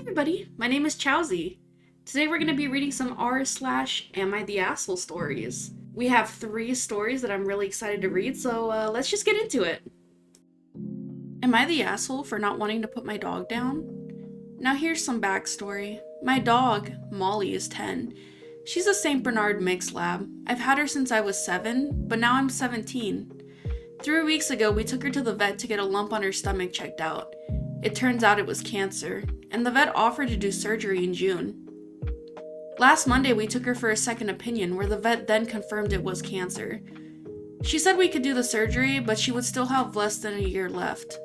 everybody, my name is Chowsy. Today we're going to be reading some r/Am I the Asshole stories. We have 3 stories that I'm really excited to read, so let's just get into it. Am I the asshole for not wanting to put my dog down? Now here's some backstory. My dog, Molly, is 10. She's a St. Bernard mixed lab. I've had her since I was 7, but now I'm 17. 3 weeks ago, we took her to the vet to get a lump on her stomach checked out. It turns out it was cancer, and the vet offered to do surgery in June. Last Monday, we took her for a second opinion, where the vet then confirmed it was cancer. She said we could do the surgery, but she would still have less than a year left.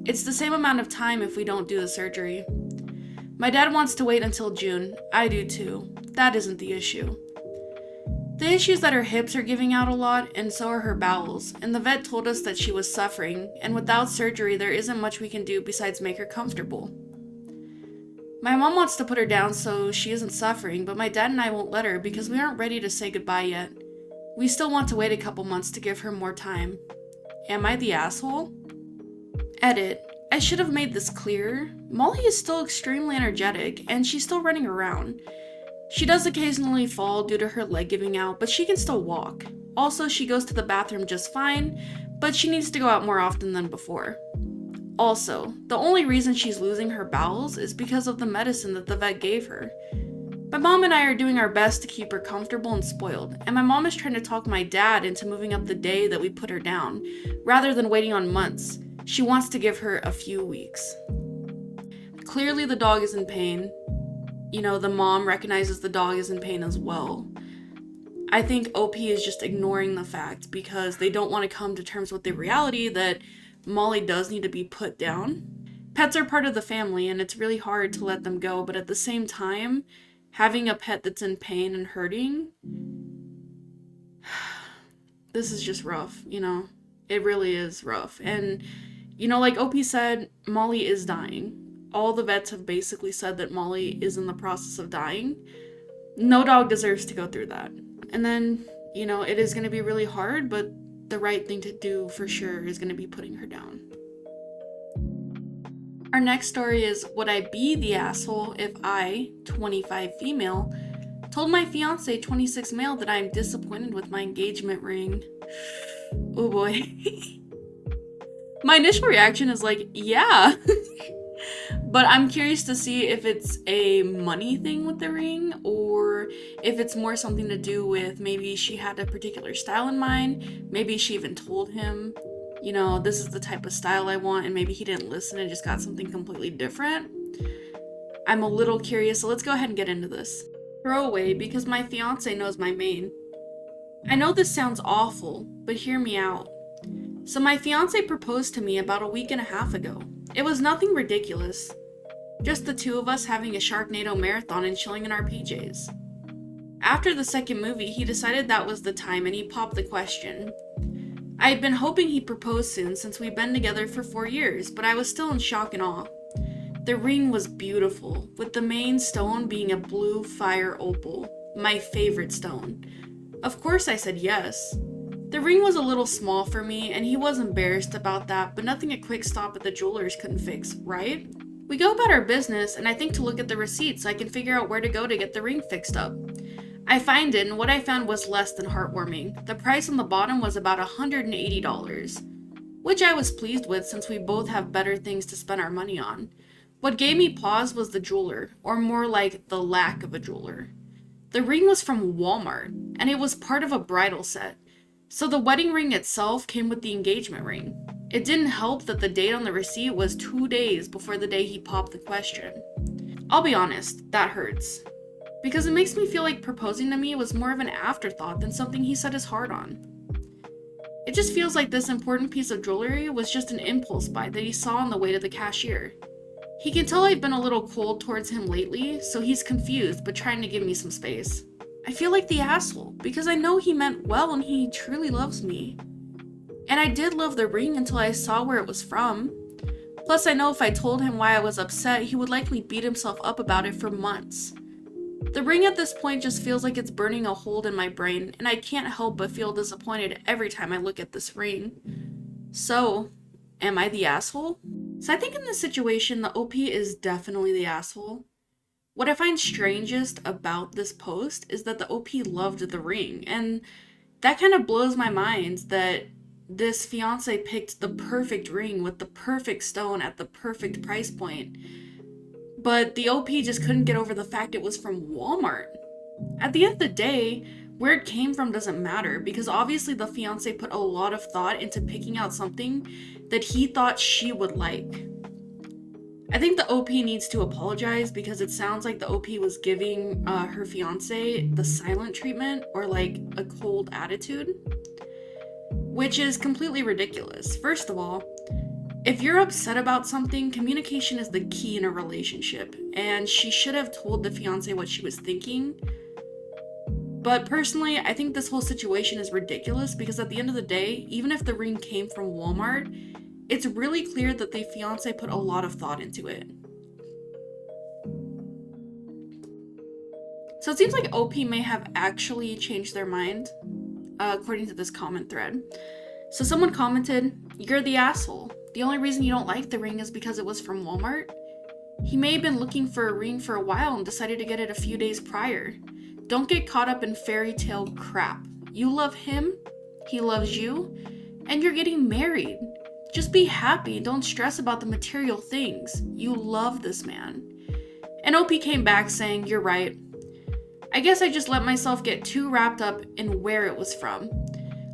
It's the same amount of time if we don't do the surgery. My dad wants to wait until June. I do too. That isn't the issue. The issue is that her hips are giving out a lot, and so are her bowels, and the vet told us that she was suffering, and without surgery there isn't much we can do besides make her comfortable. My mom wants to put her down so she isn't suffering, but my dad and I won't let her because we aren't ready to say goodbye yet. We still want to wait a couple months to give her more time. Am I the asshole? Edit. I should have made this clearer. Molly is still extremely energetic, and she's still running around. She does occasionally fall due to her leg giving out, but she can still walk. Also, she goes to the bathroom just fine, but she needs to go out more often than before. Also, the only reason she's losing her bowels is because of the medicine that the vet gave her. My mom and I are doing our best to keep her comfortable and spoiled, and my mom is trying to talk my dad into moving up the day that we put her down, rather than waiting on months. She wants to give her a few weeks. Clearly the dog is in pain. The mom recognizes the dog is in pain as well. I think OP is just ignoring the fact because they don't want to come to terms with the reality that Molly does need to be put down. Pets are part of the family and it's really hard to let them go, but at the same time, having a pet that's in pain and hurting, this is just rough, It really is rough. And, like OP said, Molly is dying. All the vets have basically said that Molly is in the process of dying. No dog deserves to go through that. And then, it is going to be really hard, but the right thing to do for sure is going to be putting her down. Our next story is, would I be the asshole if I, 25 female, told my fiance, 26 male, that I'm disappointed with my engagement ring? Oh boy. My initial reaction is like, yeah. But I'm curious to see if it's a money thing with the ring or if it's more something to do with maybe she had a particular style in mind. Maybe she even told him, this is the type of style I want, and maybe he didn't listen and just got something completely different. I'm a little curious, so let's go ahead and get into this. Throwaway, because my fiance knows my main. I know this sounds awful, but hear me out. So my fiance proposed to me about a week and a half ago. It was nothing ridiculous. Just the two of us having a Sharknado marathon and chilling in our PJs. After the second movie, he decided that was the time and he popped the question. I had been hoping he'd propose soon since we'd been together for 4 years, but I was still in shock and awe. The ring was beautiful, with the main stone being a blue fire opal, my favorite stone. Of course I said yes. The ring was a little small for me, and he was embarrassed about that, but nothing a quick stop at the jeweler's couldn't fix, right? We go about our business, and I think to look at the receipts so I can figure out where to go to get the ring fixed up. I find it, and what I found was less than heartwarming. The price on the bottom was about $180, which I was pleased with since we both have better things to spend our money on. What gave me pause was the jeweler, or more like the lack of a jeweler. The ring was from Walmart, and it was part of a bridal set. So the wedding ring itself came with the engagement ring. It didn't help that the date on the receipt was 2 days before the day he popped the question. I'll be honest, that hurts. Because it makes me feel like proposing to me was more of an afterthought than something he set his heart on. It just feels like this important piece of jewelry was just an impulse buy that he saw on the way to the cashier. He can tell I've been a little cold towards him lately, so he's confused but trying to give me some space. I feel like the asshole, because I know he meant well and he truly loves me. And I did love the ring until I saw where it was from. Plus I know if I told him why I was upset, he would likely beat himself up about it for months. The ring at this point just feels like it's burning a hole in my brain, and I can't help but feel disappointed every time I look at this ring. So, am I the asshole? So I think in this situation, the OP is definitely the asshole. What I find strangest about this post is that the OP loved the ring, and that kind of blows my mind that this fiance picked the perfect ring with the perfect stone at the perfect price point. But the OP just couldn't get over the fact it was from Walmart. At the end of the day, where it came from doesn't matter because obviously the fiance put a lot of thought into picking out something that he thought she would like. I think the OP needs to apologize because it sounds like the OP was giving her fiance the silent treatment or like a cold attitude, which is completely ridiculous. First of all, if you're upset about something, communication is the key in a relationship, and she should have told the fiance what she was thinking. But personally, I think this whole situation is ridiculous because at the end of the day, even if the ring came from Walmart, it's really clear that the fiance put a lot of thought into it. So it seems like OP may have actually changed their mind, according to this comment thread. So someone commented, "You're the asshole. The only reason you don't like the ring is because it was from Walmart. He may have been looking for a ring for a while and decided to get it a few days prior. Don't get caught up in fairy tale crap. You love him, he loves you, and you're getting married. Just be happy. Don't stress about the material things. You love this man." And OP came back saying, "You're right. I guess I just let myself get too wrapped up in where it was from.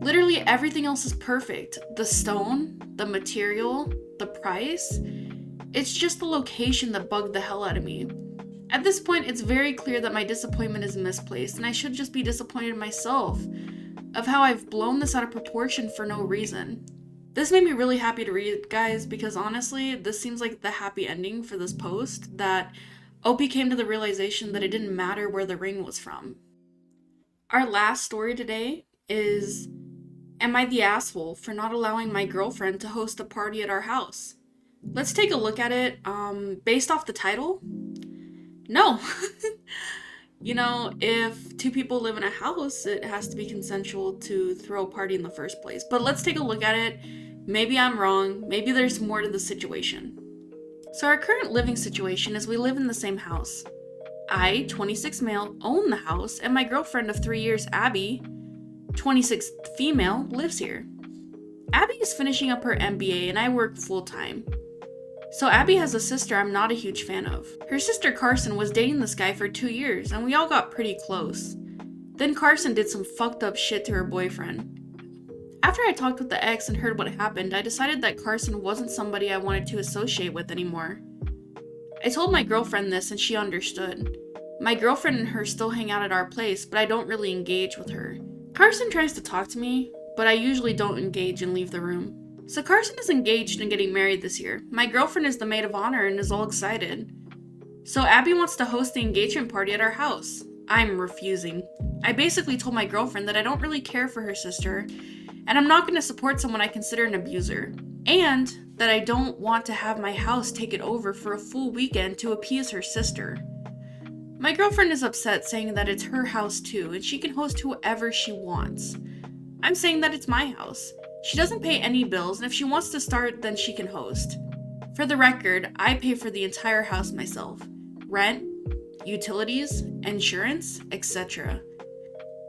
Literally everything else is perfect. The stone, the material, the price. It's just the location that bugged the hell out of me. At this point, it's very clear that my disappointment is misplaced, and I should just be disappointed in myself of how I've blown this out of proportion for no reason." This made me really happy to read, guys, because honestly, this seems like the happy ending for this post, that OP came to the realization that it didn't matter where the ring was from. Our last story today is, am I the asshole for not allowing my girlfriend to host a party at our house? Let's take a look at it. Based off the title, no. You know, if two people live in a house, it has to be consensual to throw a party in the first place. But let's take a look at it. Maybe I'm wrong. Maybe there's more to the situation. So our current living situation is we live in the same house. I, 26 male, own the house, and my girlfriend of 3 years, Abby, 26 female, lives here. Abby is finishing up her MBA and I work full-time. So Abby has a sister I'm not a huge fan of. Her sister Carson was dating this guy for 2 years and we all got pretty close. Then Carson did some fucked up shit to her boyfriend. After I talked with the ex and heard what happened, I decided that Carson wasn't somebody I wanted to associate with anymore. I told my girlfriend this and she understood. My girlfriend and her still hang out at our place, but I don't really engage with her. Carson tries to talk to me, but I usually don't engage and leave the room. So Carson is engaged and getting married this year. My girlfriend is the maid of honor and is all excited. So Abby wants to host the engagement party at our house. I'm refusing. I basically told my girlfriend that I don't really care for her sister, and I'm not going to support someone I consider an abuser, and that I don't want to have my house taken over for a full weekend to appease her sister. My girlfriend is upset, saying that it's her house too, and she can host whoever she wants. I'm saying that it's my house. She doesn't pay any bills, and if she wants to start, then she can host. For the record, I pay for the entire house myself. Rent, utilities, insurance, etc.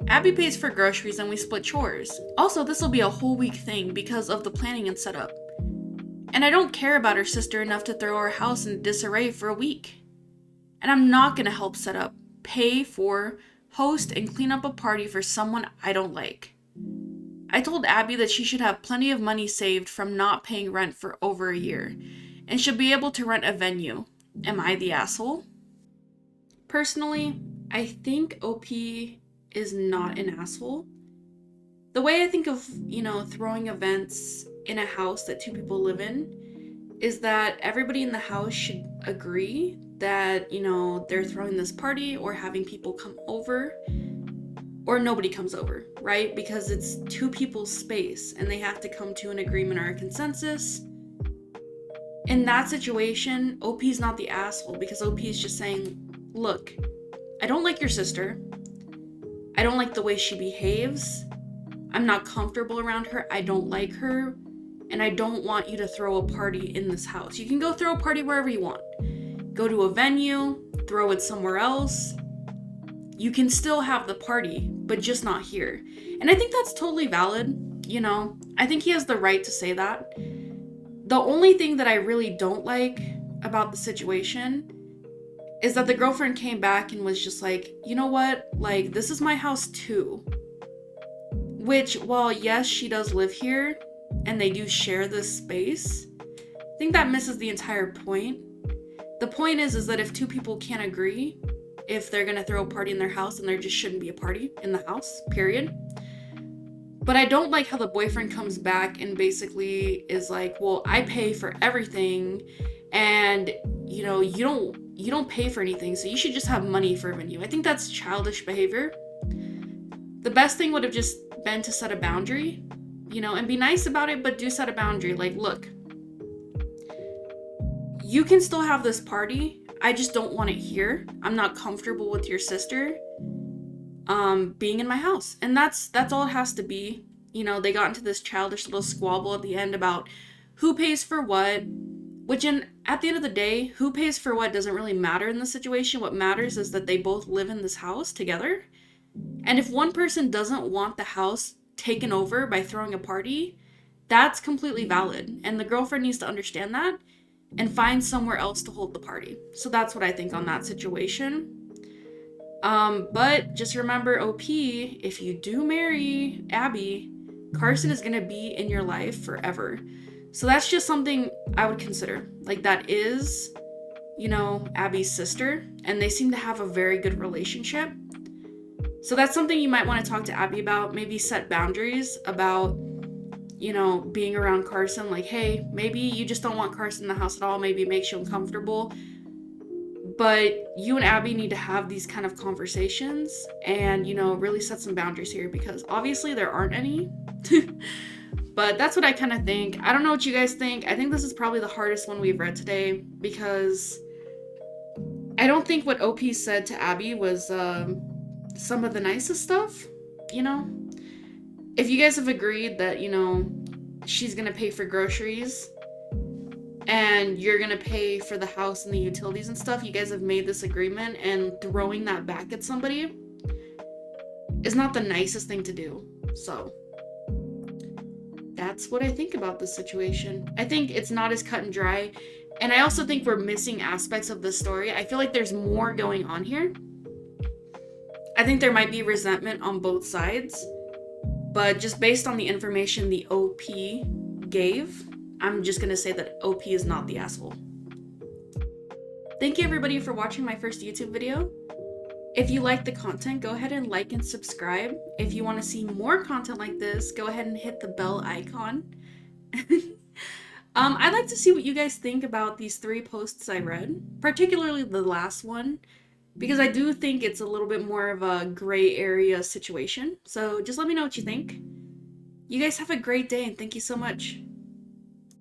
Abby pays for groceries and we split chores. Also, this will be a whole week thing because of the planning and setup. And I don't care about her sister enough to throw our house in disarray for a week. And I'm not going to help set up, pay for, host, and clean up a party for someone I don't like. I told Abby that she should have plenty of money saved from not paying rent for over a year, and should be able to rent a venue. Am I the asshole? Personally, I think OP is not an asshole. The way I think of, throwing events in a house that two people live in is that everybody in the house should agree that, they're throwing this party or having people come over, or nobody comes over, right? Because it's two people's space and they have to come to an agreement or a consensus. In that situation, OP's not the asshole because OP is just saying, look, I don't like your sister. I don't like the way she behaves. I'm not comfortable around her. I don't like her. and I don't want you to throw a party in this house. You can go throw a party wherever you want. Go to a venue, throw it somewhere else. You can still have the party, but just not here. And I think that's totally valid, you know. I think he has the right to say that. The only thing that I really don't like about the situation is that the girlfriend came back and was just like, you know what, like, this is my house too. Which, while yes, she does live here, and they do share this space, I think that misses the entire point. The point is that if two people can't agree, if they're gonna throw a party in their house, then there just shouldn't be a party in the house, period. But I don't like how the boyfriend comes back and basically is like, well, I pay for everything, and, you know, you don't pay for anything, so you should just have money for a venue. I think that's childish behavior. The best thing would have just been to set a boundary, you know, and be nice about it, but do set a boundary. Like, look, you can still have this party. I just don't want it here. I'm not comfortable with your sister being in my house. And that's all it has to be. You know, they got into this childish little squabble at the end about who pays for what, which at the end of the day, who pays for what doesn't really matter in the situation. What matters is that they both live in this house together. And if one person doesn't want the house taken over by throwing a party, that's completely valid. And the girlfriend needs to understand that and find somewhere else to hold the party. So that's what I think on that situation. But just remember, OP, if you do marry Abby, Carson is going to be in your life forever. So that's just something I would consider. Like, that is, you know, Abby's sister, and they seem to have a very good relationship. So that's something you might want to talk to Abby about. Maybe set boundaries about, you know, being around Carson. Like, hey, maybe you just don't want Carson in the house at all. Maybe it makes you uncomfortable. But you and Abby need to have these kind of conversations and, you know, really set some boundaries here, because obviously there aren't any. But that's what I kind of think. I don't know what you guys think. I think this is probably the hardest one we've read today, because I don't think what OP said to Abby was some of the nicest stuff, you know? If you guys have agreed that, you know, she's gonna pay for groceries and you're gonna pay for the house and the utilities and stuff, you guys have made this agreement, and throwing that back at somebody is not the nicest thing to do. So that's what I think about this situation. I think it's not as cut and dry, and I also think we're missing aspects of the story. I feel like there's more going on here. I think there might be resentment on both sides, but just based on the information the OP gave, I'm just gonna say that OP is not the asshole. Thank you everybody for watching my first YouTube video. If you like the content, go ahead and like and subscribe. If you want to see more content like this, go ahead and hit the bell icon. I'd like to see what you guys think about these 3 posts I read, particularly the last one, because I do think it's a little bit more of a gray area situation. So just let me know what you think. You guys have a great day, and thank you so much.